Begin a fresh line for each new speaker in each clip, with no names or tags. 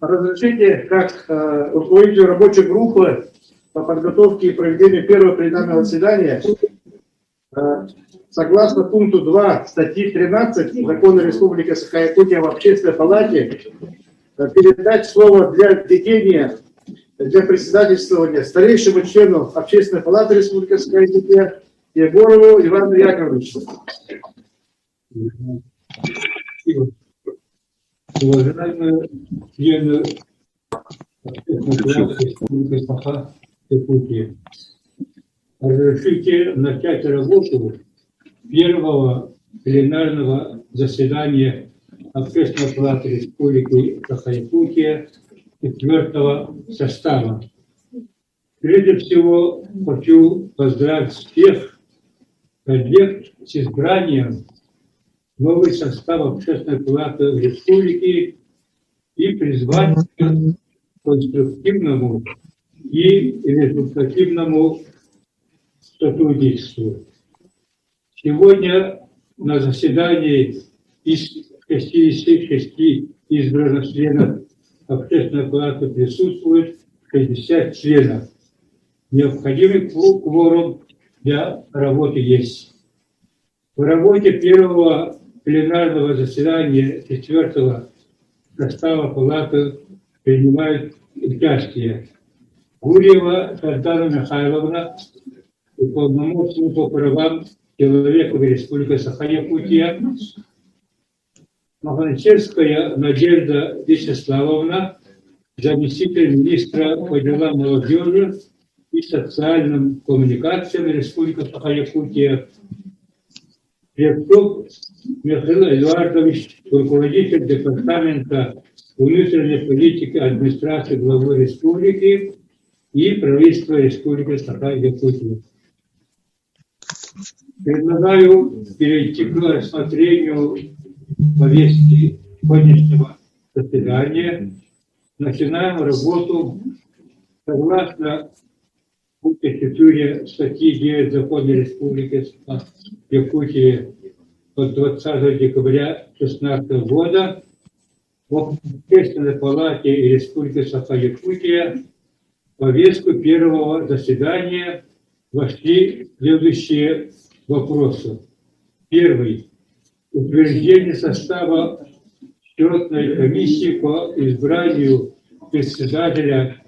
Разрешите, как руководителю рабочей группы по подготовке и проведению первого пленарного заседания, согласно пункту 2 статьи 13 Закона Республики Саха-Якутия об Общественной палате, передать слово для введения, для председательствования старейшему члену Общественной палаты Республики Саха-Якутия Егорову Ивану Яковлевичу.
Уважаемые члены Общественной палаты Республики Саха-Якутия, разрешите начать работу первого пленарного заседания Общественной палаты Республики Саха-Якутия 4-го состава. Прежде всего, хочу поздравить всех коллег с избранием новый состав Общественной палаты Республики и призвать к конструктивному и результативному сотрудничеству. Сегодня на заседании из 66 избранных членов Общественной палаты присутствует 60 членов. Необходимый кворум для работы есть. В работе первого пленарного заседания 4-го состава палаты принимают участие Гурьева Сардана Михайловна, уполномоченный по правам человека в Республике Саха-Якутия, Махначевская Надежда Вячеславовна, заместитель министра по делам молодежи и социальным коммуникациям Республики Саха-Якутия, Петров Михаил Эдуардович, руководитель департамента внутренней политики администрации главы республики и правительства Республики Саха-Якутия. Предлагаю перейти к рассмотрению повестки сегодняшнего заседания. Начинаем работу согласно пункту 4 статьи 9 Закона Республики Якутия от 20 декабря 2016 года в Общественной палате Республики Саха-Якутия в повестку первого заседания вошли следующие вопросы. Первый. Утверждение состава счетной комиссии по избранию председателя,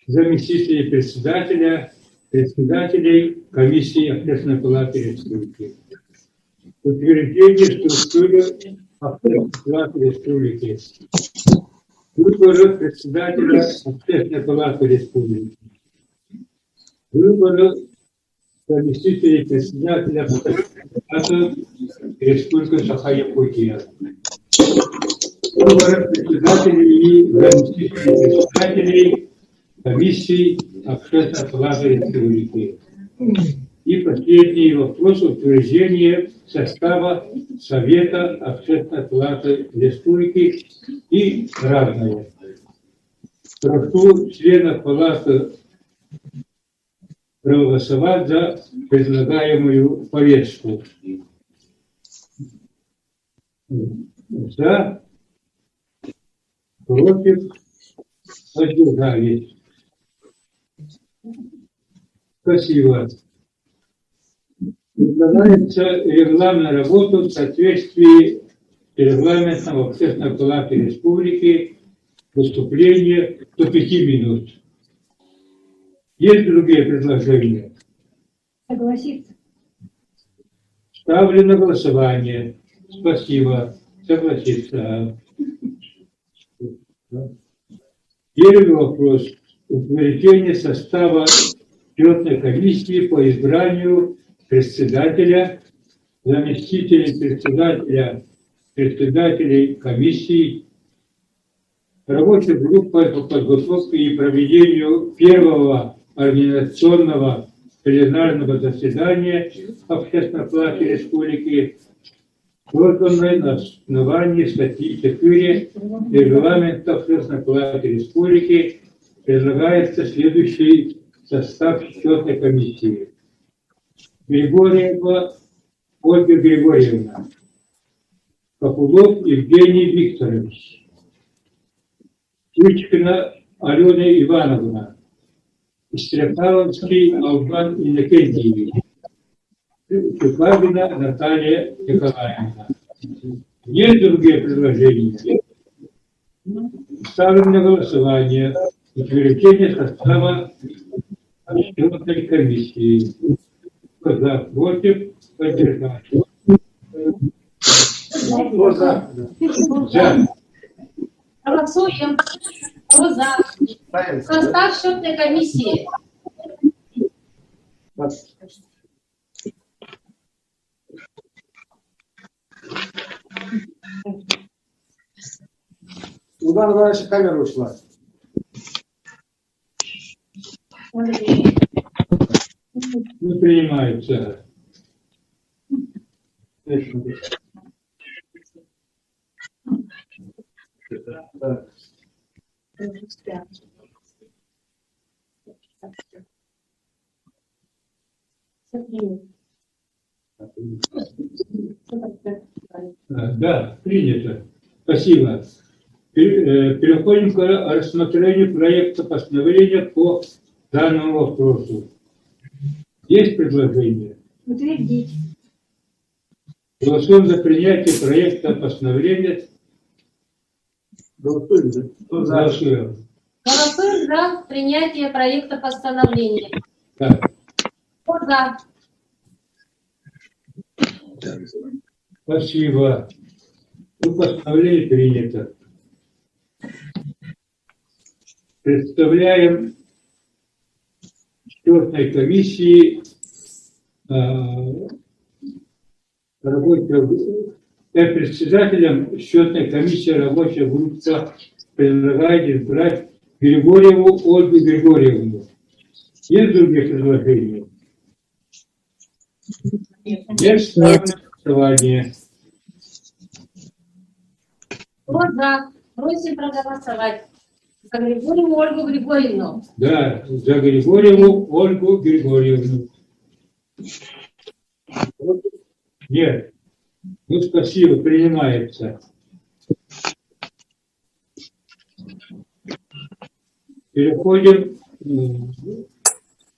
заместителей председателя, председателей комиссии Общественной палаты Республики. Утверждение структуры Общественной палаты Республики. Выборы председателя Общественной палаты Республики. Выборы заместителей председателя Общественной палаты Республики Саха-Якутия. Выборы председателей и заместителей председателей комиссии Общественной палаты Республики. И последний вопрос — утверждение состава Совета Общественной палаты Республики и разные. Прошу членов палаты проголосовать за предлагаемую повестку. За, против, воздержались. Спасибо. Предлагается регламентная работа в соответствии с регламентом Общественной палаты Республики, выступление до 5 минут. Есть другие предложения?
Согласиться.
Ставлю на голосование. Спасибо. Согласиться. Первый вопрос. Утверждение состава счетной комиссии по избранию председателя, заместителей председателя, председателей комиссий, рабочей группы по подготовке и проведению первого организационного пленарного заседания Общественной палаты Республики, созданной на основании статьи 4 Регламента Общественной палаты Республики, предлагается следующий состав счетной комиссии. Григорьева Ольга Григорьевна, Копылов Евгений Викторович, Ключкина Алена Ивановна, Истряпаловский Албан Иннокентьевич, Чупагина Наталья Николаевна. Есть другие предложения? Ставим на голосование утверждение состава счетной комиссии. Кто за, против, поддержать.
Кто за?
За.
Голосуем. Кто за? Состав счетной комиссии.
Удар дальше камера ушла.
Не принимается. Да, принято. Спасибо. Переходим к рассмотрению проекта постановления по данному вопросу. Есть предложение?
Утвердить.
Голосуем за принятие проекта постановления.
Голосуем, да? Кто за?
Голосуем.
Голосуем за принятие проекта постановления.
Так.
Кто за?
Спасибо. Ну, постановление принято. Представляем счетной комиссии председателем счетной комиссии рабочая группа предлагает избрать Григорьеву Ольгу Григорьевну. Есть другие предложения? Нет. Ставлю на голосование.
Кто за? Просим проголосовать. За Григорьеву Ольгу Григорьевну.
Да, за Григорьеву Ольгу Григорьевну. Нет. Ну, спасибо, принимается. Переходим к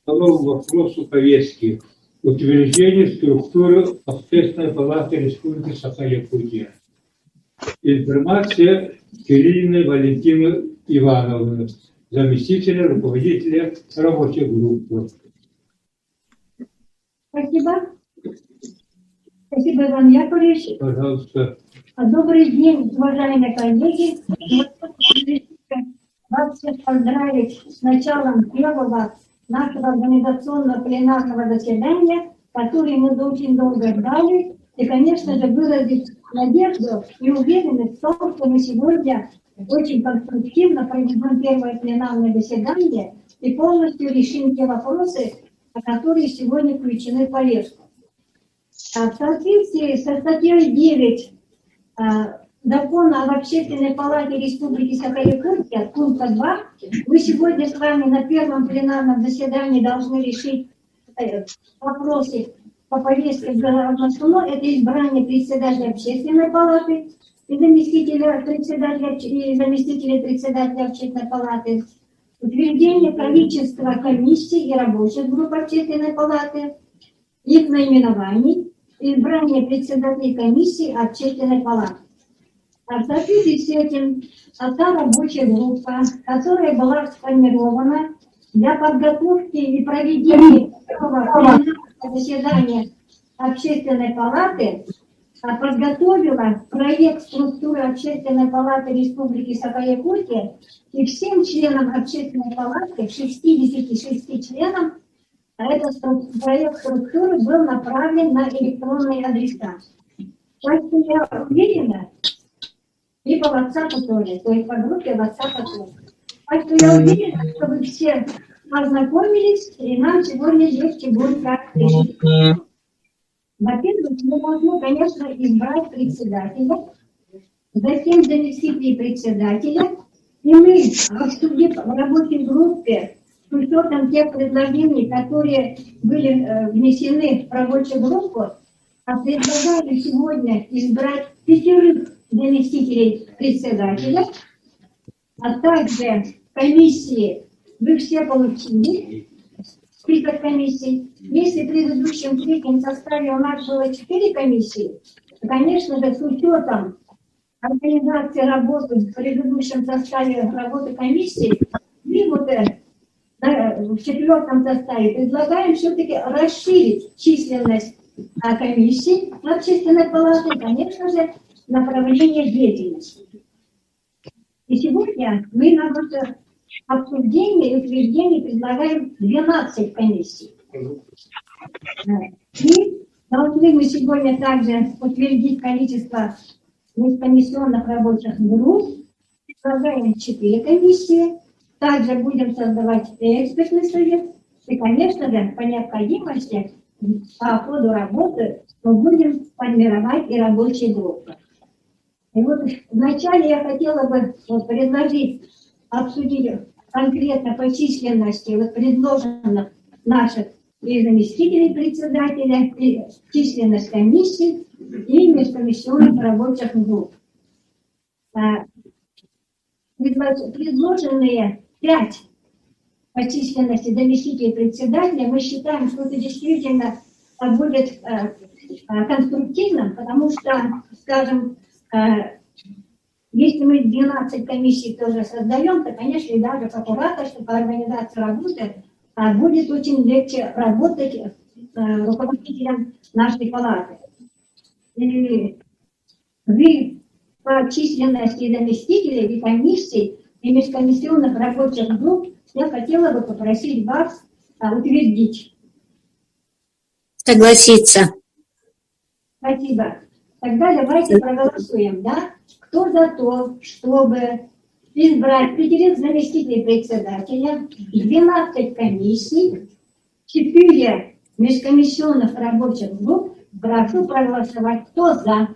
второму вопросу повестки. Утверждение структуры Общественной палаты Республики Саха-Якутия. Информация Кириллиной Валентины Ивановны, заместителя руководителя рабочей группы.
Спасибо. Спасибо, Иван Яковлевич.
Пожалуйста.
Добрый день, уважаемые коллеги. Вас всех поздравить с началом первого нашего организационного пленарного заседания, которое мы очень долго ждали. И, конечно же, выразить надежду и уверенность в том, что мы сегодня очень конструктивно проведем первое пленарное заседание и полностью решим те вопросы, которые сегодня включены в повестку. В соответствии со статьей 9 Закона об Общественной палате Республики Саха-Якутия, пункта 2, мы сегодня с вами на первом пленарном заседании должны решить вопросы по повестке основной. Это избрание председателя Общественной палаты и заместителя председателя Общественной палаты, утверждение количества комиссий и рабочих групп Общественной палаты, их наименований, избрание председателей комиссии Общественной палаты. А в соответствии с этим та рабочая группа, которая была сформирована для подготовки и проведения первого заседания Общественной палаты, подготовила проект структуры Общественной палаты Республики Саха-Якутия, и всем членам Общественной палаты, 66 членам, этот проект структуры был направлен на электронные адреса. Так что я уверена, и по WhatsApp тоже, то есть по группе WhatsApp тоже. Так что я уверена, что вы все ознакомились, и нам сегодня легче будет как решить. Во-первых, мы должны, конечно, избрать председателя, затем заместителей председателя, и мы, обсудив в рабочей группе, с учетом тех предложений, которые были внесены в рабочую группу, предлагаю сегодня избрать 5 заместителей председателя, а также комиссии вы все получили, список комиссий. Если в предыдущем третьем составе у нас было 4 комиссии, то, конечно же, с учетом организации работы в предыдущем составе работы комиссии, и вот в четвертом составе предлагаем все-таки расширить численность комиссий общественной палаты, и, конечно же, направление деятельности. И сегодня мы на ваше обсуждение и утверждение предлагаем 12 комиссий. И должны мы сегодня также утвердить количество межкомиссионных рабочих групп. Предлагаем 4 комиссии. Также будем создавать экспертный совет. И, конечно же, по необходимости, по ходу работы мы будем формировать и рабочие группы. И вот вначале я хотела бы предложить обсудить конкретно по численности предложенных наших и заместителей председателя, и численность комиссий, и межкомиссионных рабочих групп. Предложенные 5 по численности заместителей председателя, мы считаем, что это действительно будет конструктивным, потому что, скажем, если мы 12 комиссий тоже создаем, то, конечно, и даже по кураторству, по организации работы будет очень легче работать руководителям нашей палаты. И вы по численности заместителей и комиссий, и межкомиссионных рабочих групп я хотела бы попросить вас утвердить.
Согласиться.
Спасибо. Тогда давайте проголосуем, да? Кто за то, чтобы избрать определить заместителей председателя, 12 комиссий, 4 межкомиссионных рабочих групп? Прошу проголосовать. Кто за?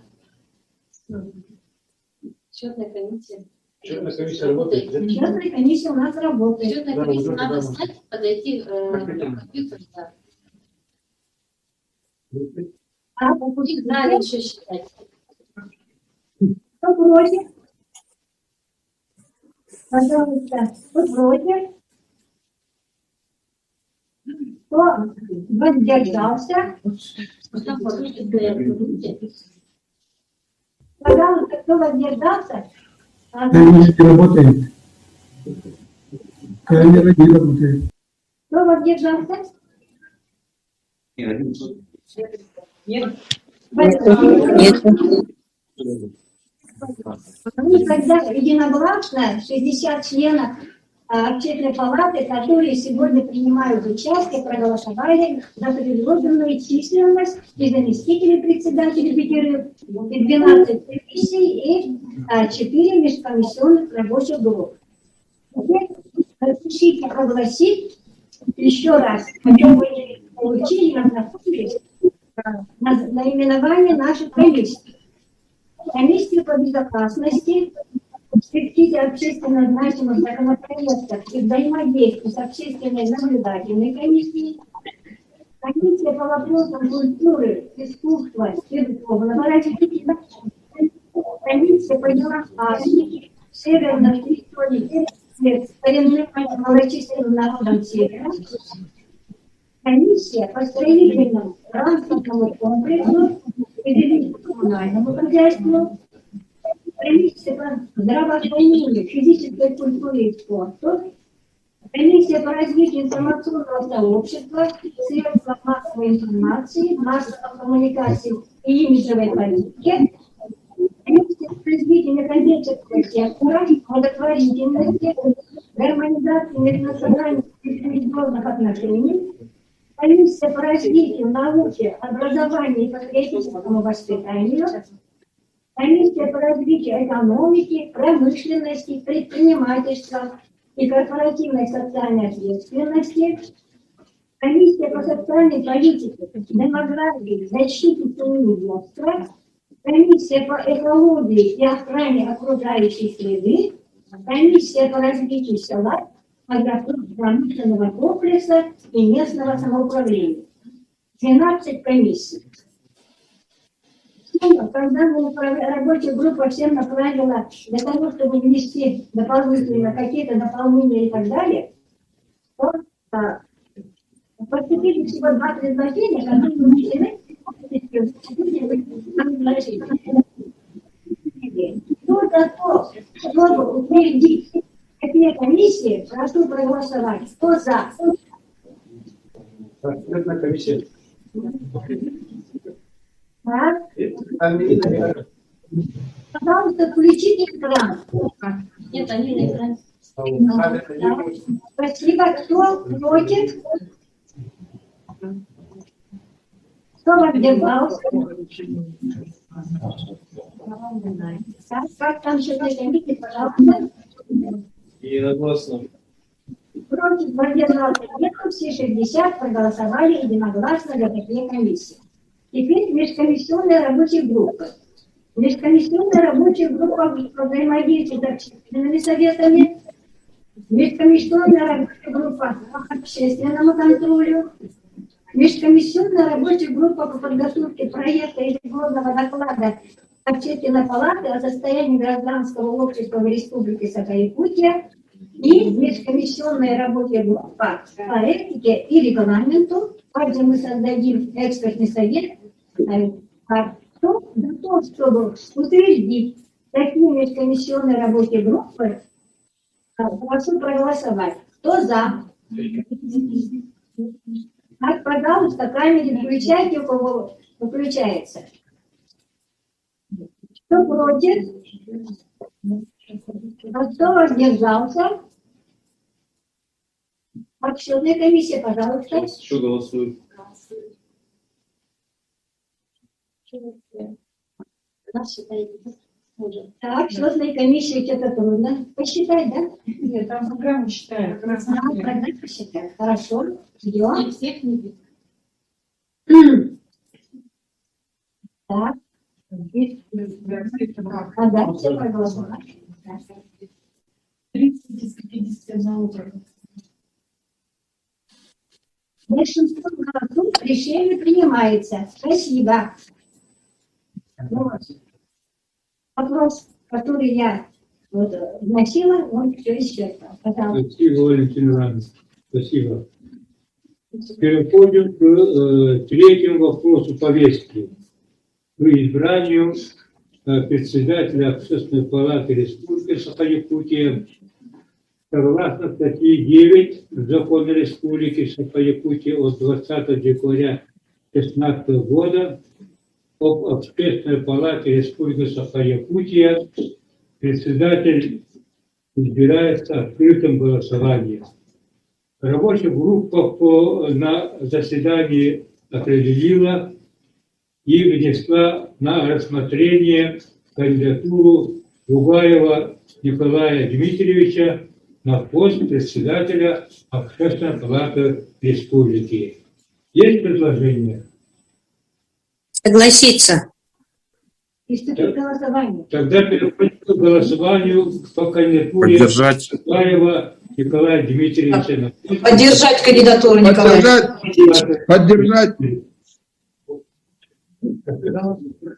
Счетная комиссия.
Счетная комиссия работает.
Счетная комиссия у нас работает.
Счетная
Да,
комиссия
вот это
надо
да.
встать, подойти к компьютеру. Да.
А
Их надо еще считать.
кто против? Пожалуйста, кто против? Кто воздержался?
Потом подумайте.
Пожалуйста, кто воздержался?
Камера не работает. Камера не работает.
Кто воздержался?
Нет.
Ну, тогда единогласно 60 членов общественной палаты, которые сегодня принимают участие, проголосовали за предложенную численность и заместителей председателей ПТР, и 12 комиссий, и 4 межкомиссионных рабочих групп. Теперь разрешите огласить еще раз, хотя вы не получили, ознакомились, наименование нашей комиссии. Комиссия по безопасности, экспертизе общественно значимых законопроектов и взаимодействию с общественной наблюдательной комиссией, комиссия по вопросам культуры, искусства и духовного развития, комиссия по делам Африки, северных территорий с коренным малочисленным народом Севера, комиссия по строительному транспортному комплексу и коммунальному хозяйству, комиссия по здравоохранению, физической культуре и спорту, комиссия по развитию информационного сообщества, средств массовой информации, массовых коммуникаций и имиджевой политики, комиссия по развитию некоммерческого сектора, благотворительности, гармонизации межнациональных и религиозных отношений, комиссия по развитию науки, образованию и патриотическому воспитанию, комиссия по развитию экономики, промышленности, предпринимательства и корпоративной социальной ответственности, комиссия по социальной политике, демографии, защите семейства, комиссия по экологии и охране окружающей среды, комиссия по развитию села, промышленного комплекса и местного самоуправления. 12 комиссий. когда рабочая группа всем направила для того, чтобы внести дополнительно какие-то дополнения и так далее, то поступили всего 2 предложения, которые внесены. Кто готов, чтобы утвердить такие комиссии, прошу проголосовать. Кто за?
Экспертная комиссия.
Так.
Ангелина,
Пожалуйста, включите экран.
Нет, они на экране.
Спасибо. Кто против? Кто воздержался? Так, как там считать комиссии, пожалуйста.
единогласно.
Против воздержался нет, все 60 проголосовали единогласно за такие комиссии. Теперь межкомиссионная рабочая группа. Межкомиссионная рабочая группа взаимодействует с общественными советами. Межкомиссионная рабочая группа по общественному контролю. Межкомиссионная рабочая группа по подготовке проекта ежегодного доклада Общественной палаты о состоянии гражданского общества в Республике Саха-Якутия и межкомиссионная рабочая группа по этике и регламенту. Также мы создадим экспертный совет. Кто готов, чтобы утвердить такие межкомиссионные рабочие группы? Прошу проголосовать. Кто за? Так, пожалуйста, камеры включайте, у кого выключается. Кто против? А кто воздержался? Отчетная комиссия, пожалуйста.
Что голосуют?
Нас считает хуже.
Так, счетная комиссия, что-то трудно посчитать, да?
Нет, там программу считаю.
Тогда посчитать. Хорошо, ждем.
И всех не видно.
Так, да, все проголосовали.
30 из 51 округа.
Большинство голосов решение принимается. Спасибо. Вот. Вопрос, который я вносила, он все исчерпал. Пожалуйста.
Спасибо, Валентина Ивановна. Спасибо. Переходим к третьему вопросу повестки. К избранию председателя Общественной палаты Республики Саха-Якутия. Согласно статье 9 Закона Республики Саха-Якутия от 20 декабря 2016 года об Общественной палате Республики Саха-Якутия председатель избирается открытым голосованием. Рабочая группа на заседании определила и внесла на рассмотрение кандидатуру Бугаева Николая Дмитриевича на пост председателя Общественной палаты Республики. Есть предложение?
Согласиться.
Приступить к голосованию.
Тогда переходим к голосованию по кандидатуре
Поддержать.
Бугаева Николая Дмитриевича на пост
Поддержать кандидатуру Николая.
Поддержать.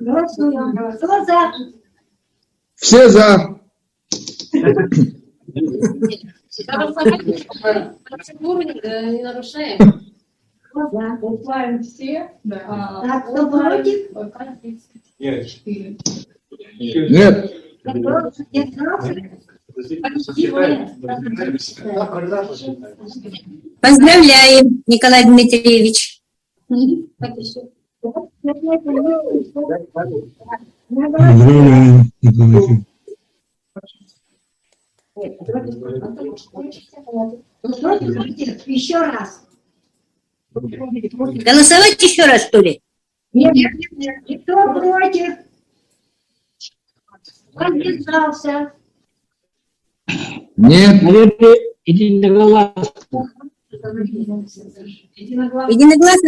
Голосуем. Кто за?
Все за.
Процедуру не нарушаем.
Кто за?
Оффлайн все.
Так, кто против?
Нет.
Кто воздержался?
Поздравляем, Николай Дмитриевич.
Как еще?
Еще раз.
Голосовать еще раз, что ли?
Нет. Кто против? Воздержался?
Нет.
Единогласно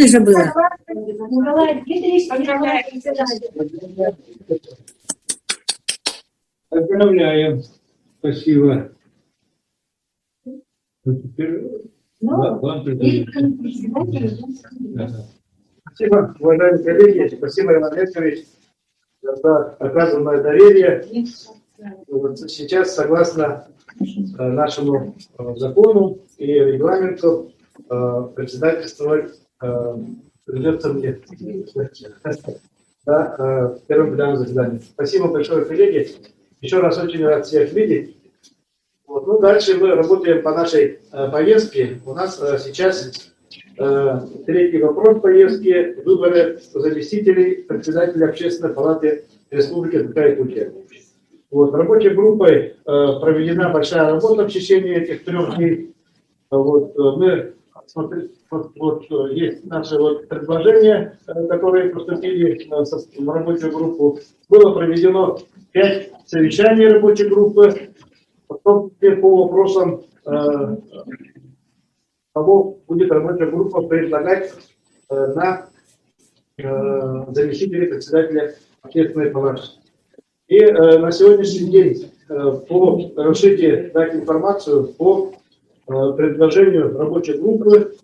же было.
Николай Дмитриевич, поздравляю, председатель.
Поздравляем. Спасибо. Вот теперь вам предложение. Ага.
Спасибо, уважаемые коллеги. Спасибо, Иван Олегович. за оказанное доверие. Вот сейчас, согласно нашему закону и регламенту, председательствовать придется мне на первом пленарном заседании. Спасибо большое, коллеги. Еще раз очень рад всех видеть. Вот. Ну, дальше мы работаем по нашей повестке. У нас сейчас третий вопрос повестки – выборы заместителей председателя Общественной палаты Республики Саха-Якутия. Вот. Рабочей группой проведена большая работа в течение этих 3 дней. Вот. Мы есть наши предложения, которые поступили в рабочую группу. Было проведено 5 совещаний рабочей группы. Потом по вопросам, кого будет рабочая группа предлагать на заместителей председателя Общественной палаты. И на сегодняшний день разрешите дать информацию по предложению рабочей группы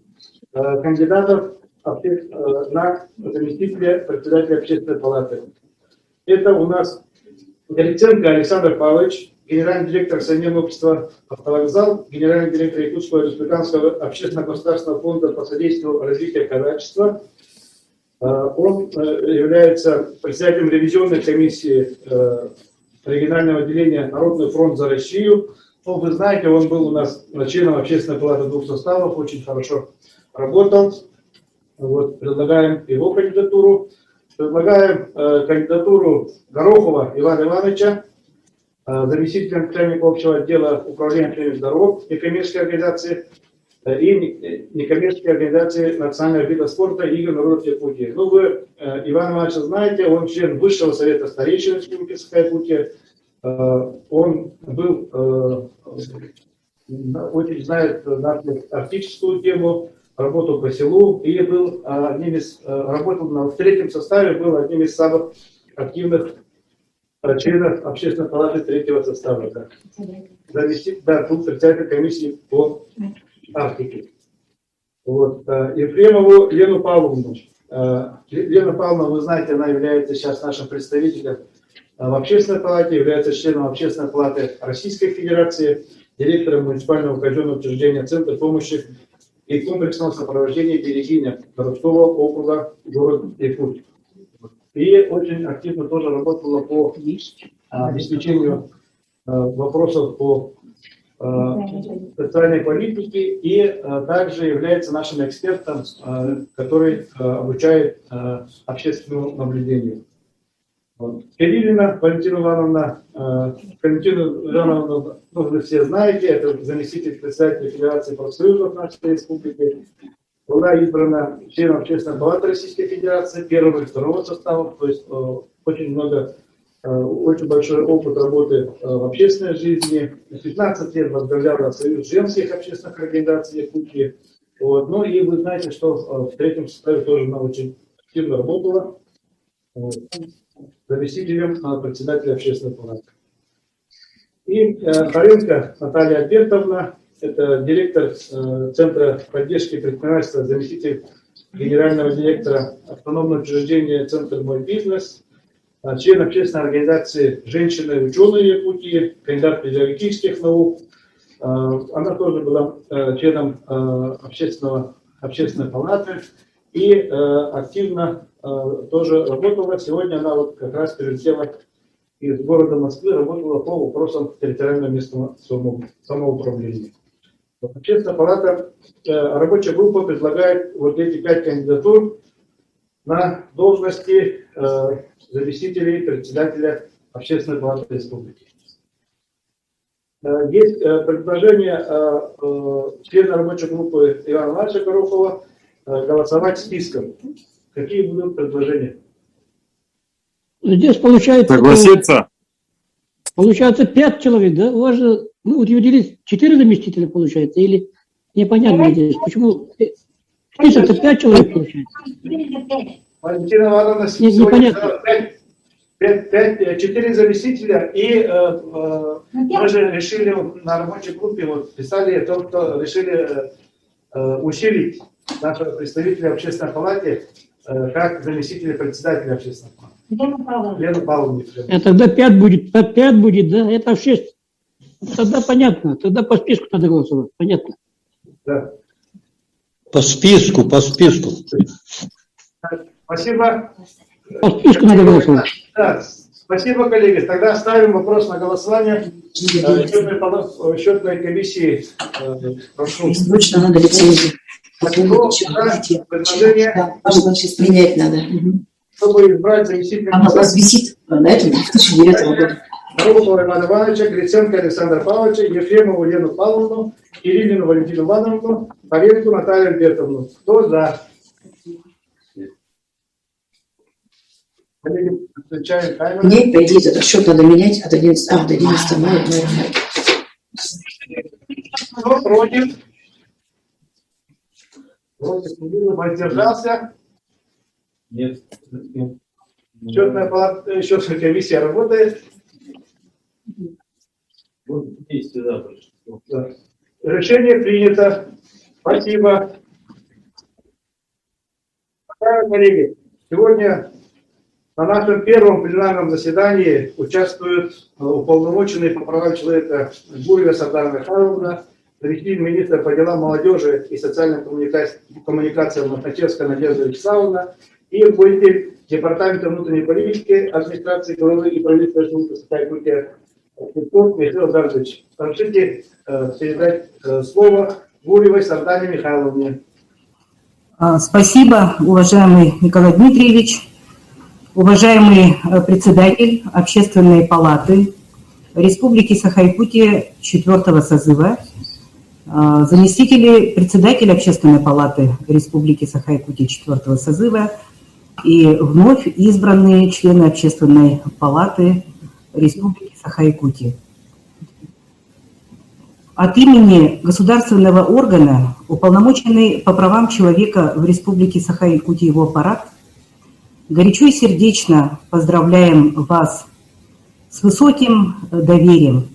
кандидатов на заместителя председателя Общественной палаты. Это у нас Горяченко Александр Павлович, генеральный директор Совместного общества «Автовокзал», генеральный директор Якутского республиканского общественно-государственного фонда по содействию развитию казачества. Он является председателем ревизионной комиссии регионального отделения «Народный фронт за Россию». Ну, вы знаете, он был у нас членом Общественной палаты 2 составов, очень хорошо работал. Вот, предлагаем его кандидатуру. Предлагаем кандидатуру Горохова Ивана Ивановича, заместителем начальника общего отдела управления общественных дорог некоммерческой организации и некоммерческой организации национального вида спорта Игорь народов Якутии. Ну, вы Ивана Ивановича знаете, он член Высшего совета старейшин Республики Саха-Якутия. Он был, очень знает нашу арктическую тему, работал по селу и был одним из, работал в 3-м составе, был одним из самых активных членов Общественной палаты 3-го состава. Да. Заместитель, да, тут председатель комиссии по Арктике. Вот. Ефремову Лену Павловну. Лена Павловна, вы знаете, она является сейчас нашим представителем в Общественной палате, является членом Общественной палаты Российской Федерации, директором муниципального казенного учреждения Центра помощи и комплексного сопровождения Берегиня городского округа город Якутск. И очень активно тоже работала по обеспечению вопросов по социальной политике и также является нашим экспертом, который обучает общественному наблюдению. Кириллина Валентина Ивановна, ну, вы все знаете, это заместитель председателя Федерации профсоюзов нашей республики, была избрана членом Общественной палаты Российской Федерации 1-го и 2-го составов, то есть очень большой опыт работы в общественной жизни. 15 лет возглавляла Союз женских общественных организаций Якутии. Вот. Ну и вы знаете, что в 3-м составе тоже она очень активно работала. Вот. Заместителем председателя Общественной палаты. И Харенко Наталья Альбертовна, это директор Центра поддержки предпринимательства, заместитель генерального директора автономного учреждения «Центр Мой бизнес», член общественной организации «Женщины ученые Якутии», кандидат педагогических наук. Она тоже была членом Общественной палаты и активно тоже работала. Сегодня она вот как раз прилетела из города Москвы, работала по вопросам территориального местного самоуправления. Общественная палата, рабочая группа предлагает вот эти 5 кандидатур на должности заместителей председателя Общественной палаты республики. Есть предложение члена рабочей группы Ивана Ивановича Горохова голосовать списком. Какие будут предложения?
Здесь получается...
Согласиться?
Получается 5 человек, да? У вас же, ну, утвердились 4 заместителя, получается, или непонятно здесь, почему... Список-то 5 человек получается.
Валентина Ивановна,
непонятно.
4 заместителя, и мы же решили на рабочей группе, вот писали о том, что решили усилить нашего представителя в Общественной палате как заместителя председателя Общественной палаты.
Лена Павловна.
Лена Павловна.
Тогда 5 будет, 5 будет, да? Это 6. Тогда понятно. Тогда по списку надо голосовать. Понятно.
Да.
По списку, по списку.
Спасибо.
По списку надо голосовать.
Да, спасибо, коллеги. Тогда ставим вопрос на голосование. Счетной комиссии. Прошу.
Срочно надо лицензию.
Предложение,
Да, сейчас принять надо.
чтобы избрать заместителя.
Она у вас висит на этом 2009 года.
Рогова Ивана Ивановича, Гриценко Александра Павловича, Ефремову Лену Павловну, Кириллину Валентину Ивановну, Павелку Наталью Альбертовну. Кто за? Коллеги, включаем таймер.
Мне, по идее, этот счет надо менять от 11, до 11 мая, наверное.
Кто против? Против, воздержался?
Нет.
Счетная палата, счетная комиссия работает. Да. Решение принято. Спасибо. Уважаемые коллеги, сегодня на нашем первом пленарном заседании участвуют уполномоченные по правам человека Гурьева Сардара Михайловна, заместитель-министра по делам молодежи и социальным коммуникациям Лохначевская Надежда Вячеславовна и руководитель Департамента внутренней политики администрации главы и правительства Республики Якутия Михаил Эдуардович. Разрешите передать слово Гурьевой Сардане Михайловне.
Спасибо, уважаемый Николай Дмитриевич, уважаемый председатель Общественной палаты Республики Саха-Якутия 4-го созыва, заместители председателя Общественной палаты Республики Саха-Якутия 4-го созыва и вновь избранные члены Общественной палаты Республики Саха-Якутия. От имени государственного органа, уполномоченный по правам человека в Республике Саха-Якутия его аппарат, горячо и сердечно поздравляем вас с высоким доверием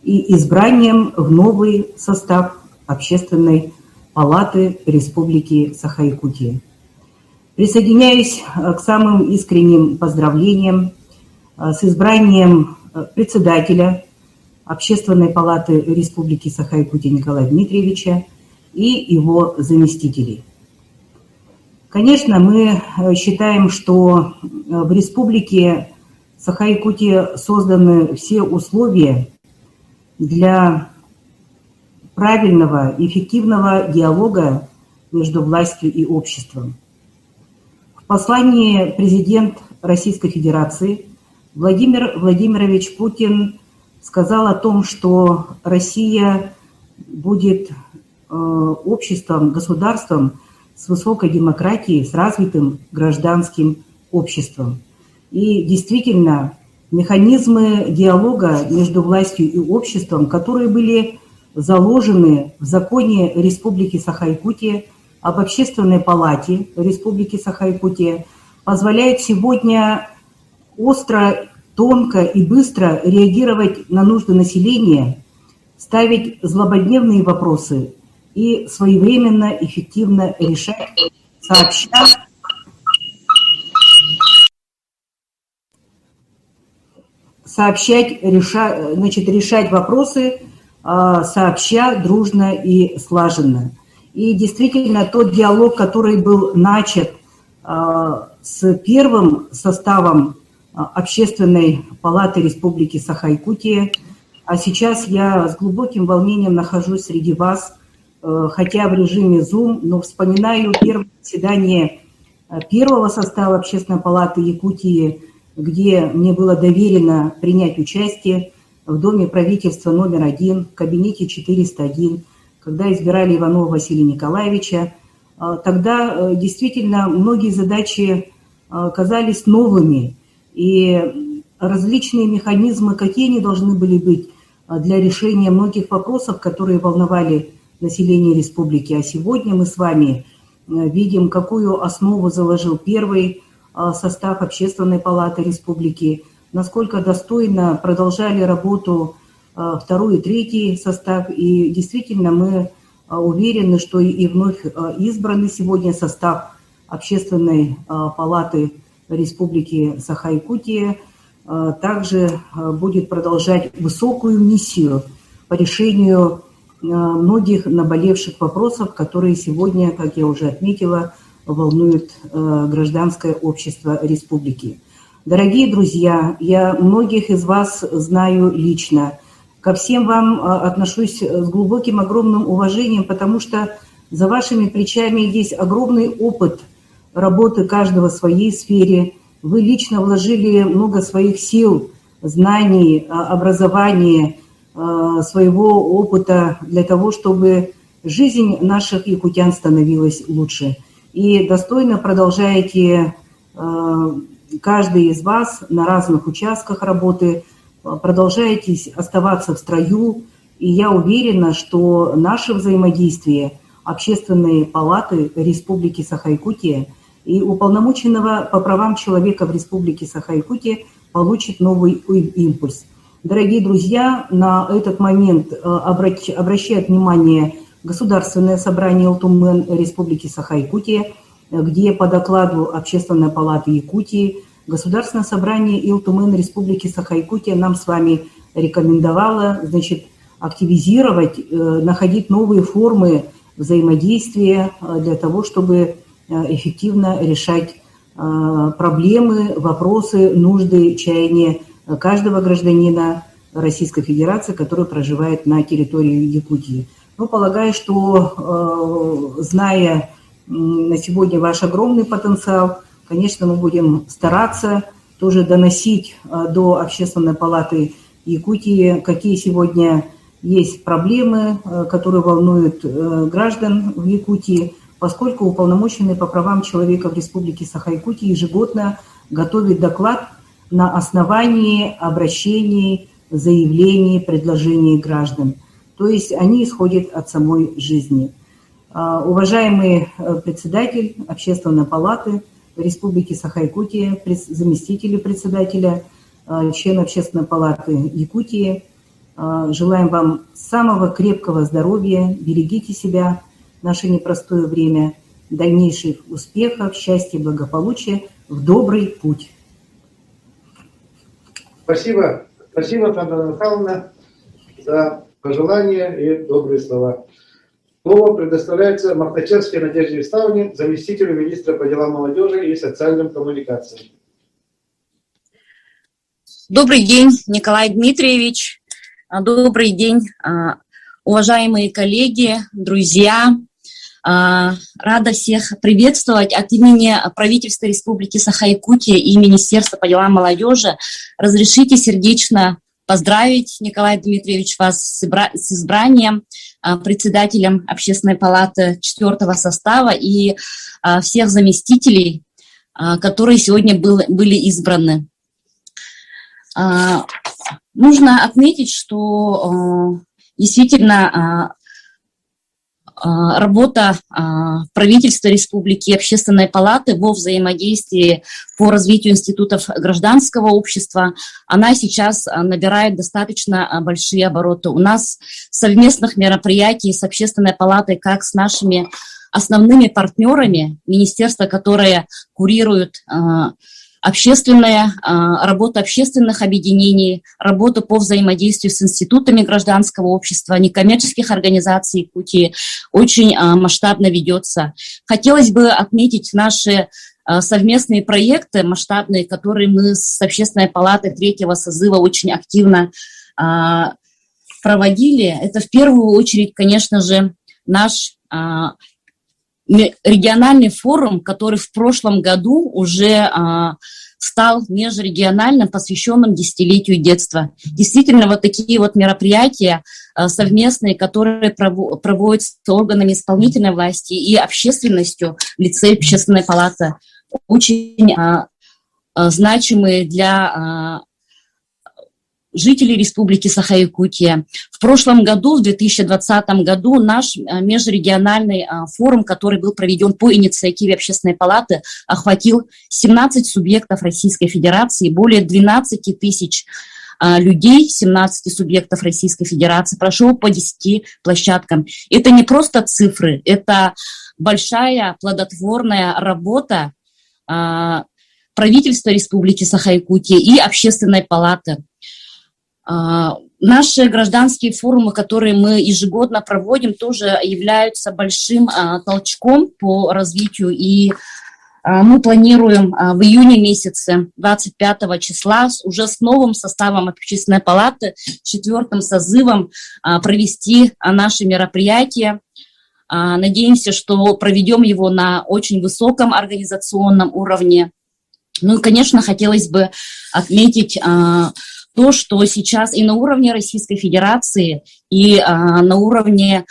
и избранием в новый состав Общественной палаты Республики Саха-Якутия. Присоединяюсь к самым искренним поздравлениям с избранием председателя Общественной палаты Республики Саха-Якутия Николая Дмитриевича и его заместителей. Конечно, мы считаем, что в Республике Саха-Якутия созданы все условия для правильного, эффективного диалога между властью и обществом. В послании президент Российской Федерации Владимир Владимирович Путин сказал о том, что Россия будет обществом, государством с высокой демократией, с развитым гражданским обществом. И действительно, механизмы диалога между властью и обществом, которые были заложены в законе Республики Саха-Якутия об Общественной палате Республики Саха-Якутия, позволяют сегодня остро, тонко и быстро реагировать на нужды населения, ставить злободневные вопросы и своевременно, эффективно решать, решать вопросы сообща, дружно и слаженно. И действительно, тот диалог, который был начат с первым составом Общественной палаты Республики Саха-Якутия, а сейчас я с глубоким волнением нахожусь среди вас, хотя в режиме Zoom, но вспоминаю первое заседание первого состава Общественной палаты Якутии, где мне было доверено принять участие в Доме правительства номер 1, в кабинете 401, когда избирали Иванова Василия Николаевича. Тогда действительно многие задачи казались новыми, и различные механизмы, какие они должны были быть для решения многих вопросов, которые волновали население республики. А сегодня мы с вами видим, какую основу заложил первый состав Общественной палаты республики, насколько достойно продолжали работу второй и третий состав. И действительно мы уверены, что и вновь избранный сегодня состав Общественной палаты Республики Саха-Якутия также будет продолжать высокую миссию по решению многих наболевших вопросов, которые сегодня, как я уже отметила, волнуют гражданское общество республики. Дорогие друзья, я многих из вас знаю лично. Ко всем вам отношусь с глубоким, огромным уважением, потому что за вашими плечами есть огромный опыт работы каждого в своей сфере. Вы лично вложили много своих сил, знаний, образования, своего опыта для того, чтобы жизнь наших якутян становилась лучше. И достойно продолжаете каждый из вас на разных участках работы, продолжаете оставаться в строю, и я уверена, что наше взаимодействие Общественной палаты Республики Саха-Якутия и уполномоченного по правам человека в Республике Саха-Якутия получит новый импульс. Дорогие друзья, на этот момент обращает внимание Государственное собрание Илтумен Республики Саха-Якутия, где по докладу Общественной палаты Якутии Государственное собрание Илтумен Республики Саха-Якутия нам с вами рекомендовало, значит, активизировать, находить новые формы взаимодействия для того, чтобы эффективно решать проблемы, вопросы, нужды, чаяния каждого гражданина Российской Федерации, который проживает на территории Якутии. Но полагаю, что, зная на сегодня ваш огромный потенциал, конечно, мы будем стараться тоже доносить до Общественной палаты Якутии, какие сегодня есть проблемы, которые волнуют граждан в Якутии, поскольку уполномоченный по правам человека в Республике Саха-Якутия ежегодно готовит доклад на основании обращений, заявлений, предложений граждан. То есть они исходят от самой жизни. Уважаемый председатель Общественной палаты Республики Саха-Якутия, заместители председателя, член Общественной палаты Якутии, желаем вам самого крепкого здоровья, берегите себя в наше непростое время, дальнейших успехов, счастья, благополучия, в добрый путь.
Спасибо. Спасибо, Тамара Михайловна, за пожелания и добрые слова. Слово предоставляется Махначевской Надежде Виставовне, заместителю министра по делам молодежи и социальным коммуникациям.
Добрый день, Николай Дмитриевич. Добрый день, уважаемые коллеги, друзья. Рада всех приветствовать от имени правительства Республики Саха-Якутия и Министерства по делам молодежи. Разрешите сердечно поздравить, Николай Дмитриевич, вас с избранием председателем Общественной палаты 4-го состава и всех заместителей, которые сегодня были избраны. Нужно отметить, что действительно работа правительства Республики и Общественной палаты во взаимодействии по развитию институтов гражданского общества, она сейчас набирает достаточно большие обороты. У нас совместных мероприятий с Общественной палатой, как с нашими основными партнерами, министерства, которые курируют общественная работа общественных объединений, работа по взаимодействию с институтами гражданского общества, некоммерческих организаций Якутии очень масштабно ведется. Хотелось бы отметить наши совместные проекты масштабные, которые мы с Общественной палатой 3-го созыва очень активно проводили. Это в первую очередь, конечно же, наш региональный форум, который в прошлом году уже стал межрегиональным, посвященным десятилетию детства. Действительно, вот такие вот мероприятия совместные, которые проводятся органами исполнительной власти и общественностью в лице Общественной палаты, очень значимые для жителей Республики Саха-Якутия. В прошлом году, в 2020 году, наш межрегиональный форум, который был проведен по инициативе Общественной палаты, охватил 17 субъектов Российской Федерации, более 12 тысяч людей, 17 субъектов Российской Федерации, прошел по 10 площадкам. Это не просто цифры, это большая плодотворная работа, правительства Республики Саха-Якутия и Общественной палаты. Наши гражданские форумы, которые мы ежегодно проводим, тоже являются большим толчком по развитию. И мы планируем в июне месяце, 25 числа, уже с новым составом Общественной палаты, 4-м созывом провести наши мероприятия. Надеемся, что проведем его на очень высоком организационном уровне. Ну и, конечно, хотелось бы отметить то, что сейчас и на уровне Российской Федерации, и на уровне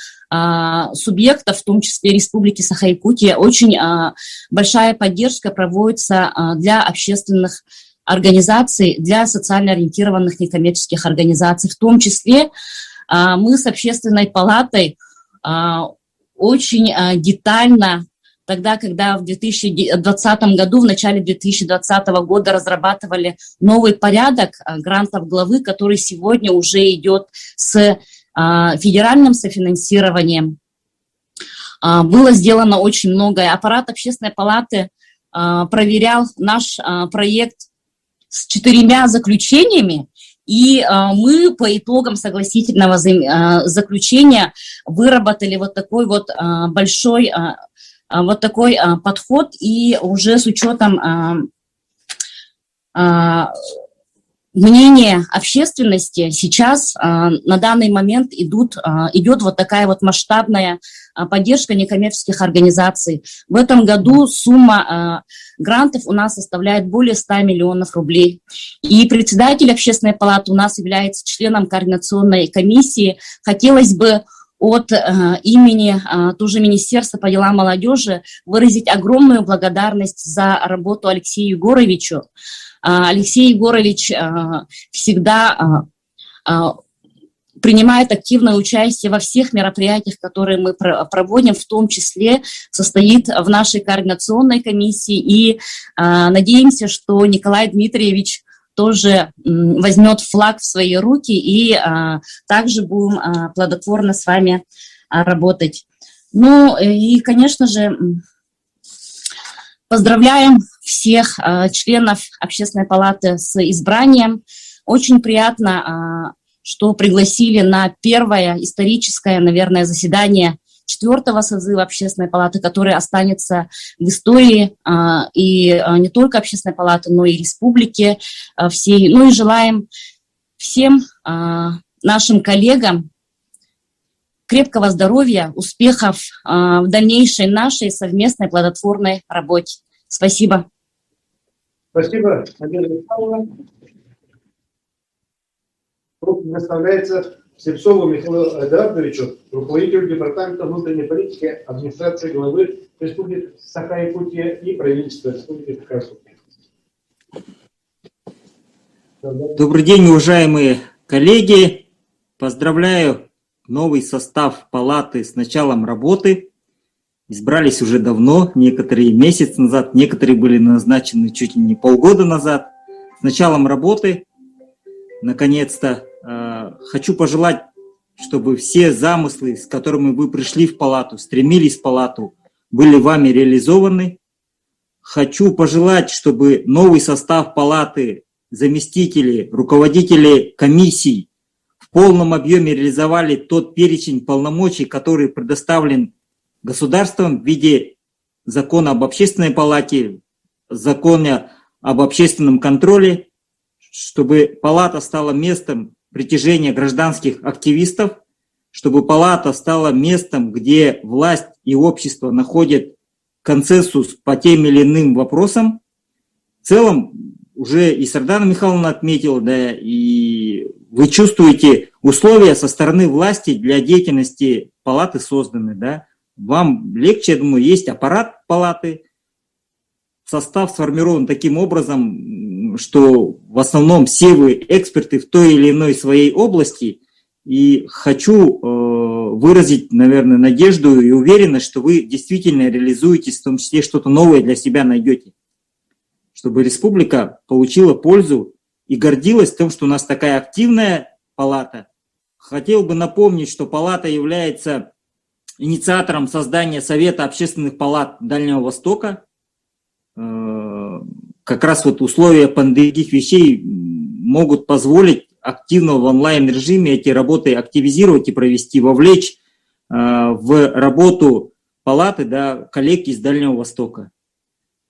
субъектов, в том числе Республики Саха-Якутия, очень большая поддержка проводится для общественных организаций, для социально ориентированных некоммерческих организаций. В том числе мы с Общественной палатой очень детально, тогда, когда в 2020 году, в начале 2020 года разрабатывали новый порядок грантов главы, который сегодня уже идет с федеральным софинансированием. Было сделано очень многое. Аппарат Общественной палаты проверял наш проект с 4 заключениями, и мы по итогам согласительного заключения выработали вот такой вот большой подход, и уже с учетом мнения общественности сейчас на данный момент идет вот такая вот масштабная поддержка некоммерческих организаций. В этом году сумма грантов у нас составляет более 100 миллионов рублей. И председатель Общественной палаты у нас является членом координационной комиссии. Хотелось бы от имени тоже Министерства по делам молодежи выразить огромную благодарность за работу Алексею Егоровичу. Алексей Егорович всегда принимает активное участие во всех мероприятиях, которые мы проводим, в том числе состоит в нашей координационной комиссии. И надеемся, что Николай Дмитриевич тоже возьмет флаг в свои руки, и также будем плодотворно с вами работать. Ну и, конечно же, поздравляем всех членов Общественной палаты с избранием. Очень приятно, что пригласили на первое историческое, наверное, заседание 4-го созыва Общественной палаты, который останется в истории и не только Общественной палаты, но и республики всей. Ну и желаем всем нашим коллегам крепкого здоровья, успехов в дальнейшей нашей совместной плодотворной работе. Спасибо.
Спасибо, Надежда Михайловна. Предоставляется Сельцову Михаилу Эдуардовичу, руководителю Департамента внутренней политики администрации главы Республики Саха-Якутия и правительства Республики Саха-Якутия.
Добрый день, уважаемые коллеги. Поздравляю новый состав палаты с началом работы. Избрались уже давно, некоторые месяц назад, некоторые были назначены чуть ли не полгода назад. С началом работы, наконец-то, хочу пожелать, чтобы все замыслы, с которыми вы пришли в палату, стремились в палату, были вами реализованы. Хочу пожелать, чтобы новый состав палаты, заместители, руководители комиссий в полном объеме реализовали тот перечень полномочий, который предоставлен государством в виде закона об общественной палате, закона об общественном контроле, чтобы палата стала местом притяжения гражданских активистов, чтобы палата стала местом, где власть и общество находят консенсус по тем или иным вопросам. В целом, уже и Сардана Михайловна отметила, да, и вы чувствуете условия со стороны власти для деятельности палаты созданы, да. Вам легче, я думаю, есть аппарат палаты, состав сформирован таким образом, что в основном все вы эксперты в той или иной своей области, и хочу выразить, наверное, надежду и уверенность, что вы действительно реализуетесь, в том числе что-то новое для себя найдете, чтобы республика получила пользу и гордилась тем, что у нас такая активная палата. Хотел бы напомнить, что палата является инициатором создания Совета общественных палат Дальнего Востока. как раз вот условия пандемии вещей могут позволить активно в онлайн-режиме эти работы активизировать и провести, вовлечь в работу палаты, да, коллег из Дальнего Востока.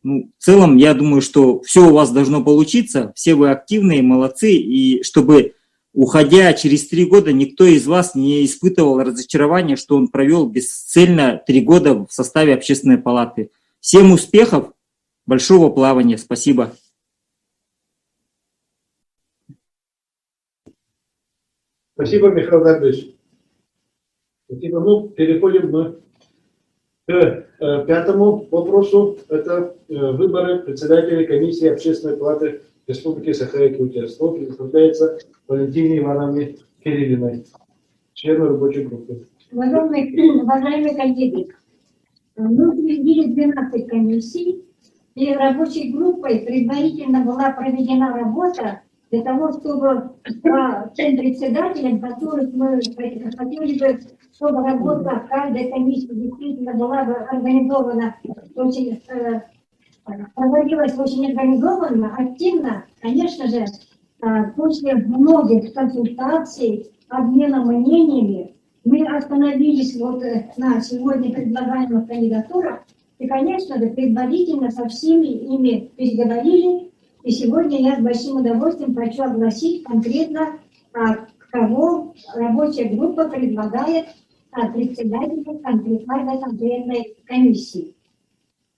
Ну, в целом, я думаю, что все у вас должно получиться, все вы активные, молодцы, и чтобы, уходя через 3 года, никто из вас не испытывал разочарования, что он провел бесцельно 3 года в составе Общественной палаты. Всем успехов, большого плавания, спасибо.
Спасибо, Михаил Гардович. Спасибо. Ну, переходим мы к 5-му вопросу. Это выборы председателя комиссии Общественной палаты Республики Саха-Якутия. Слово предоставляется Валентине Ивановне Кириллиной, члену рабочей группы.
Уважаемые коллеги, мы утвердили 12 комиссий, и рабочей группой предварительно была проведена работа для того, чтобы по тем председателям, которых мы хотели бы, чтобы работа каждой комиссии действительно была бы организована, очень, проводилась очень организованно, активно. Конечно же, после многих консультаций, обмена мнениями, мы остановились вот на сегодня предлагаемых кандидатурах и, конечно же, предварительно со всеми ими переговорили. И сегодня я с большим удовольствием хочу огласить конкретно, кого рабочая группа предлагает председателя конкретной комиссии.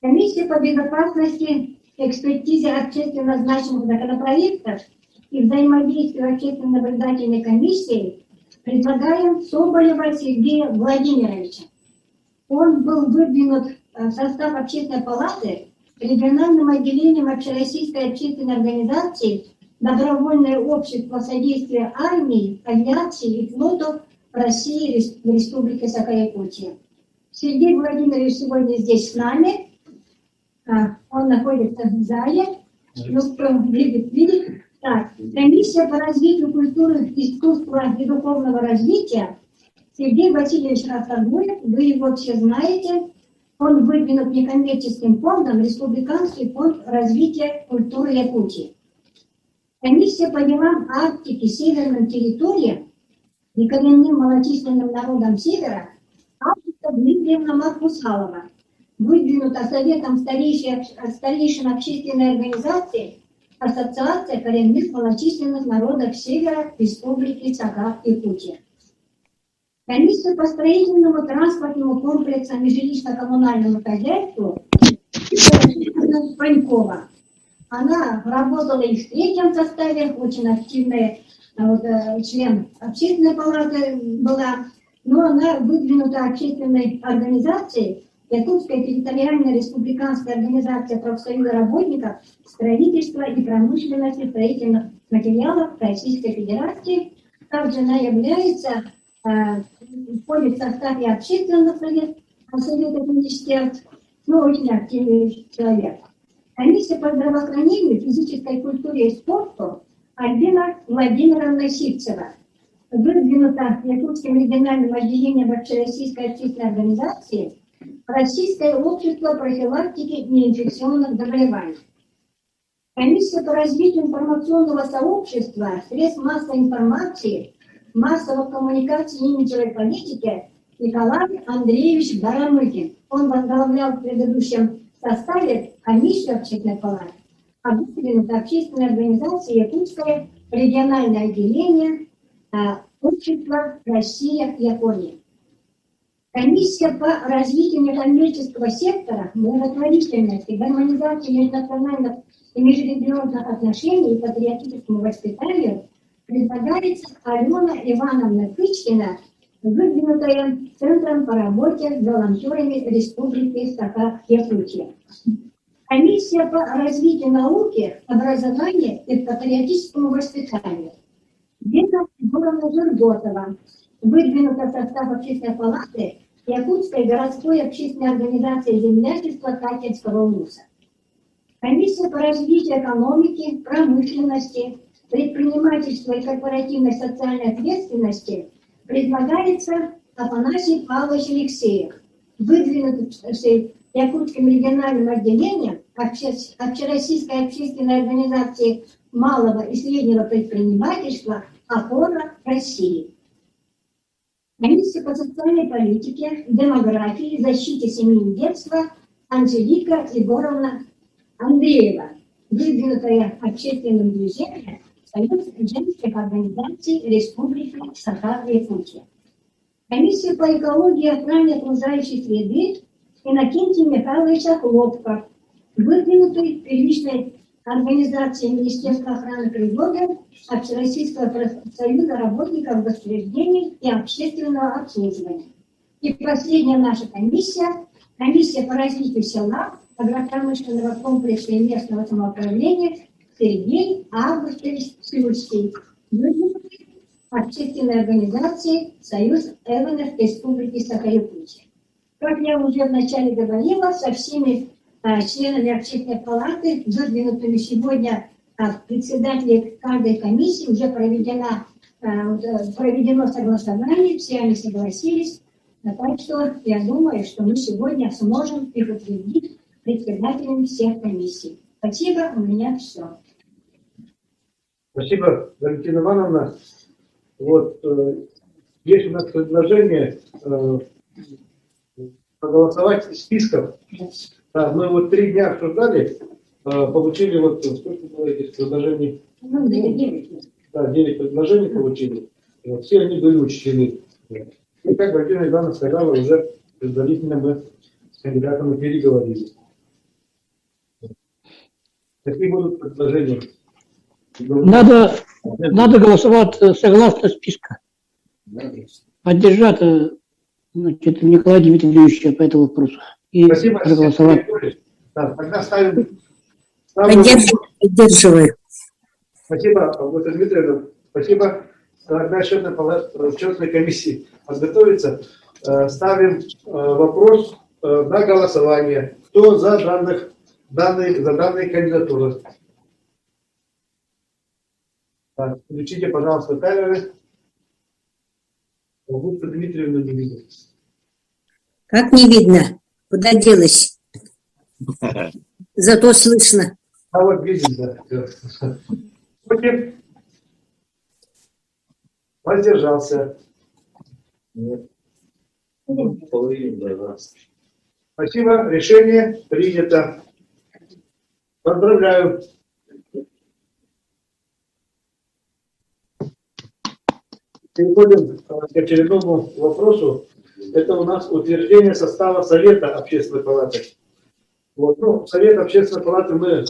Комиссия по безопасности, экспертизе общественно значимых законопроектов и взаимодействию общественно-наблюдательной комиссии предлагаем Соболева Сергея Владимировича. Он был выдвинут в состав Общественной палаты региональным отделением Общероссийской общественной организации «Добровольное общество содействия армии, авиации и флоту России в Республике Саха-Якутия». Сергей Владимирович сегодня здесь с нами. Он находится в зале. Ну, кто любит видеть. Так, комиссия по развитию культуры, искусства и духовного развития. Сергей Васильевич Рафтагуев, вы его все знаете. Он выдвинут некоммерческим фондом Республиканский фонд развития культуры Якутии. Комиссия по делам Арктики, северным территориям и коренным малочисленным народам Севера Арктика Дмитриевна Маркусалова выдвинута Советом старейшин общественной организации Ассоциация коренных малочисленных народов Севера Республики Саха-Якутия. Комиссию по строительному, транспортному комплексу и жилищно-коммунальному хозяйству Панькова. Она работала и в 3-м составе, очень активная член общественной палаты была, но она выдвинута общественной организацией Якутская территориальная республиканская организация профсоюза работников строительства и промышленности строительных материалов Российской Федерации. Также она является, входит в состав и общественных советов министерств, но очень активный человек. Комиссия по здравоохранению, физической культуре и спорту Альбина Владимировна Сивцева выдвинута Якутским региональным отделением Общероссийской общественной организации Российское общество профилактики неинфекционных заболеваний. Комиссия по развитию информационного сообщества, средств массовой информации, массовых коммуникаций и имиджевой политики Николай Андреевич Барамыкин. Он возглавлял в предыдущем составе комиссию общественной палаты, а выдвинут общественной организации Якутское региональное отделение общества Россия-Япония. Комиссия по развитию некоммерческого сектора, благотворительности, гармонизации межнациональных и межрегиональных отношений и патриотическому воспитанию предлагается Алена Ивановна Кычкина, выдвинутая Центром по работе с волонтерами Республики Саха-Якутия. Комиссия по развитию науки, образования и патриотическому воспитанию. Вера Егоровна Жирготова, выдвинута в состав Общественной палаты Якутской городской общественной организации землячества Катинского улуса. Комиссия по развитию экономики, промышленности, предпринимательства и корпоративной социальной ответственности предлагается Афанасий Павлович Алексеев, выдвинутый Якутским региональным отделением Общероссийской общественной организации малого и среднего предпринимательства «Опора России». Комиссия по социальной политике, демографии, защите семьи и детства Анжелика Егоровна Андреева, выдвинутая общественным движением Союз женских организаций Республики Саха-Якутия. Комиссия по экологии и охране окружающей среды Иннокентий Михайлович Хлопков, выдвинутый первичной организацией Министерства охраны природы Общероссийского профсоюза работников учреждений и общественного обслуживания. И последняя наша комиссия, комиссия по развитию села, агропромышленного комплекса и местного самоуправления Сергей Августович Слюцкий, выдвинутый общественной организации Союз Эвенов Республики Саха-Якутия. Как я уже вначале говорила, со всеми членами общественной палаты, выдвинутыми сегодня председателей каждой комиссии, уже проведено согласование, все они согласились. Так что я думаю, что мы сегодня сможем их утвердить председателями всех комиссий. Спасибо, у меня все.
Спасибо, Валентина Ивановна. Вот, есть у нас предложение проголосовать из списков. Да, мы вот 3 дня обсуждали, получили вот сколько было этих предложений?
9.
Да, 9 предложений получили. Вот, все они были учтены. И как Валентина Ивановна сказала, уже предварительно мы с кандидатами переговорили. Какие будут предложения?
Надо голосовать согласно списка. Поддержать значит, Николая Дмитриевича по этому вопросу. И
Спасибо.
проголосовать.
Да, тогда ставим.
Поддерживаю.
Спасибо, Августа Дмитриевна. Спасибо. Тогда счетной комиссии подготовиться. Ставим вопрос на голосование. Кто за данные кандидатуры? Так, включите, пожалуйста, камеры. Августа Дмитриевна не видит.
Как не видно? Куда делась? Зато слышно.
А вот видим, да. Против? Воздержался? Нет. Спасибо, решение принято. Поздравляю. Переходим к очередному вопросу. Это у нас утверждение состава Совета Общественной палаты. Вот, ну, Совет Общественной палаты мы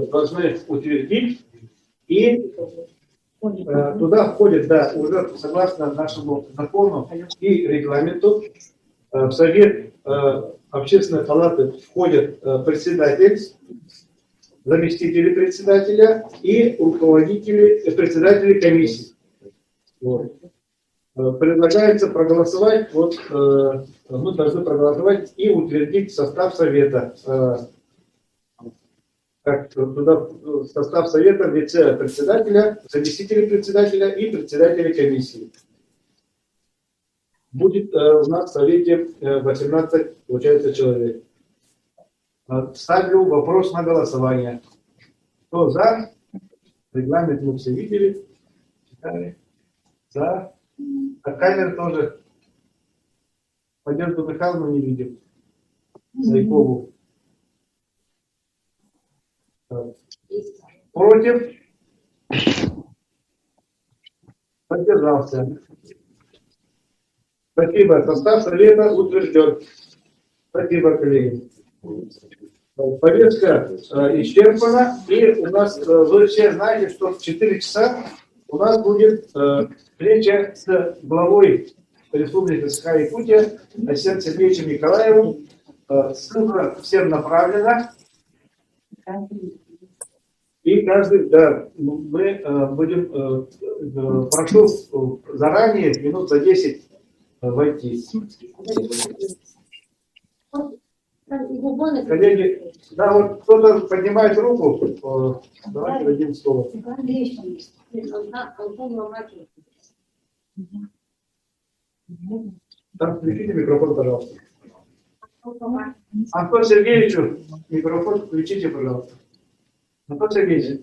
должны утвердить, и туда входит, да, уже согласно нашему закону и регламенту, в Совет Общественной палаты входят председатель, заместители председателя и председатели комиссии. Вот. Предлагается проголосовать, вот мы должны проголосовать и утвердить состав совета. Как туда состав совета в лице председателя, заместителя председателя и председателя комиссии. Будет у нас в совете 18, получается, человек. Ставлю вопрос на голосование. Кто за? Регламент мы все видели. Читали. За. А камеры тоже. Надежду Михайловну не видим. Зайкову. Против? Поддержался. Спасибо. Состав совета утвержден. Спасибо, коллеги. Повестка исчерпана. И у нас, вы все знаете, что в 4 часа у нас будет встреча с главой Республики Саха-Якутия Александром Сергеевичем Николаевым. Ссылка всем направлена. И каждый, да, мы будем, прошу заранее, минут за 10 войти. Коллеги, да, вот кто-то поднимает руку, давайте дадим слово. Там включите микрофон, пожалуйста. Антону Сергеевичу микрофон включите, пожалуйста. Антон Сергеевич.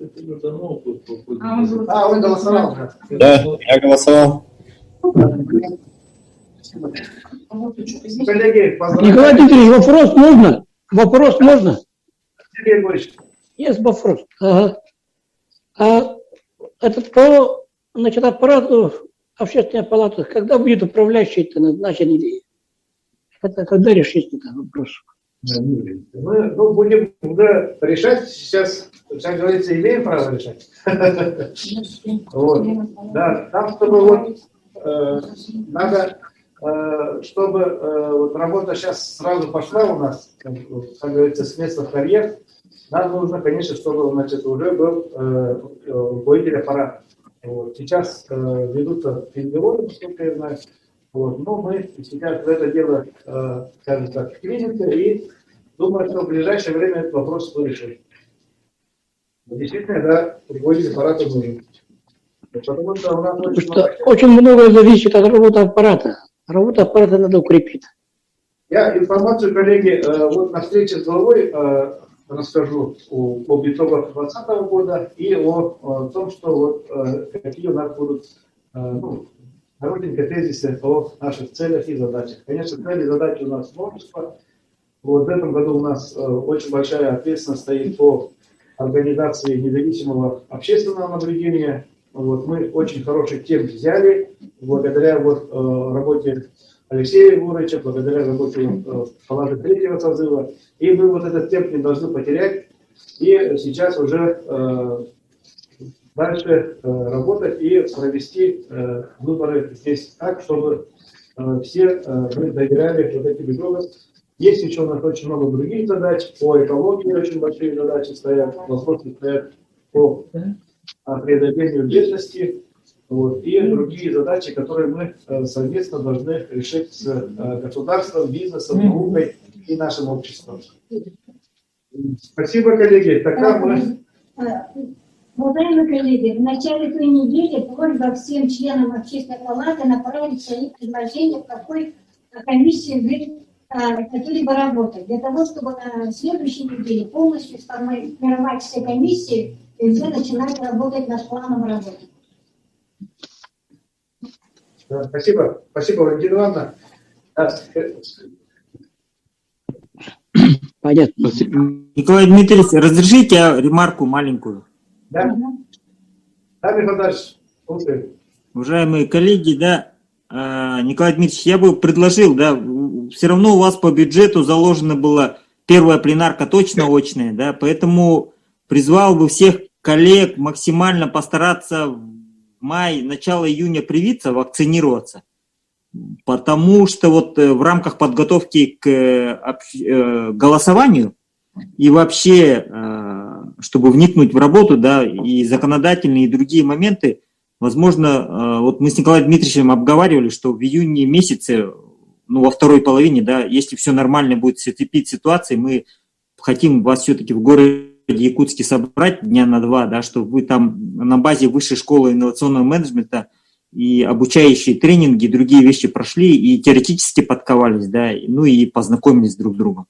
А,
Он голосовал.
Да, я голосовал.
Коллеги,
Николай Дмитриевич, вопрос можно? Вопрос можно?
Сергей Егорович.
Есть вопрос. Ага. А этот по, значит, аппарату общественной палаты, когда будет управляющий-то назначен или когда решить этот вопрос?
Мы будем уже решать сейчас, как говорится, имеем право решать. Вот. Да, там, чтобы вот надо, чтобы вот работа сейчас сразу пошла у нас, как говорится, с места в карьер, нам нужно, конечно, чтобы, значит, уже был руководитель аппарата. Вот. Сейчас ведутся переговоры, насколько я знаю. Вот. Но мы сейчас в это дело, скажем так, вклинимся и думаю, что в ближайшее время этот вопрос решим. Действительно, да, руководитель аппарата нужен. Потому что у нас
очень многое зависит от работы аппарата. Работу аппарата надо укрепить.
Я информацию, коллеги, вот на встрече с главой расскажу об итогах 2020 года и о том, что вот какие у нас будут коротенькие тезисы о наших целях и задачах. Конечно, цели и задачи у нас множество. Вот в этом году у нас очень большая ответственность стоит по организации независимого общественного наблюдения. Вот, мы очень хороший тем взяли благодаря вот, работе Алексея Егоровича, благодаря работе палаты третьего созыва. И мы вот этот темп не должны потерять. И сейчас уже дальше работать и провести выборы здесь так, чтобы все мы доверяли вот этим итогам. Есть еще у нас очень много других задач. По экологии очень большие задачи стоят, вопросы стоят по преодолению бедности. Вот, и другие задачи, которые мы совместно должны решить с государством, бизнесом, наукой и нашим обществом. Спасибо, коллеги. Тогда мы...
Уважаемые коллеги, в начале той недели просьба всем членам общественной палаты направить свои предложения, в какой комиссии вы хотели бы работать, для того, чтобы на следующей неделе полностью сформировать все комиссии и уже начинать работать над планом работы.
Спасибо. Спасибо, Валентина Ивановна.
Понятно.
Николай Дмитриевич, разрешите ремарку маленькую?
Да. Да, Михаил Ильич, слушай.
Уважаемые коллеги, да, Николай Дмитриевич, я бы предложил, да, все равно у вас по бюджету заложена была первая пленарка точно очная, да, поэтому призвал бы всех коллег максимально постараться в мае, начало июня привиться, вакцинироваться, потому что вот в рамках подготовки к голосованию и вообще, чтобы вникнуть в работу, да, и законодательные, и другие моменты, возможно, вот мы с Николаем Дмитриевичем обговаривали, что в июне месяце, ну, во второй половине, да, если все нормально будет ситуация, мы хотим вас все-таки в городе Якутске собрать дня на 2, да, чтобы вы там на базе Высшей школы инновационного менеджмента и обучающие тренинги, другие вещи прошли и теоретически подковались, да, ну и познакомились друг с другом.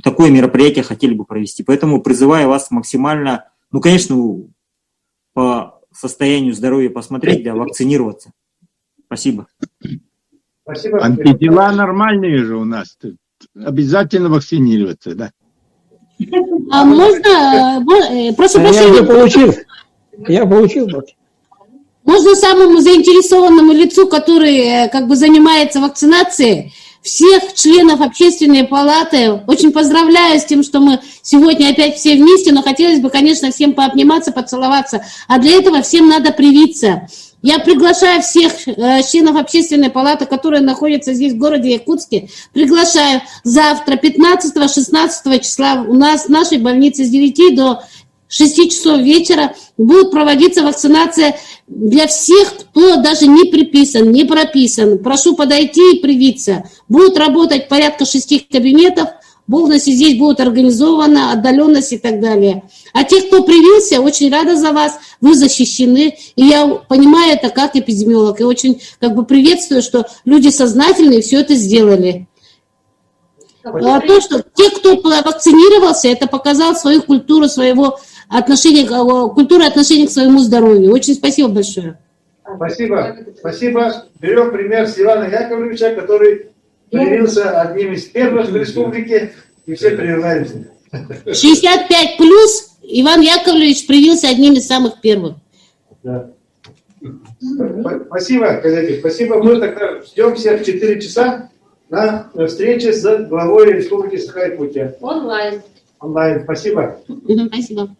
Такое мероприятие хотели бы провести. Поэтому призываю вас максимально, ну, конечно, по состоянию здоровья посмотреть, да, вакцинироваться. Спасибо.
Спасибо.
Антитела нормальные же у нас. Обязательно вакцинироваться, да?
А можно, прошу прощения.
Я получил.
Можно самому заинтересованному лицу, который как бы занимается вакцинацией, всех членов общественной палаты очень поздравляю с тем, что мы сегодня опять все вместе, но хотелось бы, конечно, всем пообниматься, поцеловаться, а для этого всем надо привиться. Я приглашаю всех членов общественной палаты, которые находятся здесь, в городе Якутске, приглашаю завтра, 15-16 числа, у нас в нашей больнице с 9 до 6 часов вечера будет проводиться вакцинация для всех, кто даже не приписан, не прописан. Прошу подойти и привиться. Будут работать порядка 6 кабинетов, полностью здесь будет организована отдаленность и так далее. А те, кто привился, очень рада за вас, вы защищены. И я понимаю это как эпидемиолог. И очень как бы приветствую, что люди сознательные все это сделали.
Какой
что те, кто вакцинировался, это показал свою культуру, своего отношения, культуру отношения к своему здоровью. Очень спасибо большое.
Спасибо. Спасибо. Берем пример с Ивана Яковлевича, который появился одним из первых в республике, и все прививаемся.
65 плюс Иван Яковлевич привился одним из самых первых.
Да. Спасибо, коллеги. Спасибо. Мы тогда ждем всех в 4 часа на встрече с главой Республики Саха-Якутия.
Онлайн.
Онлайн. Спасибо.
Спасибо.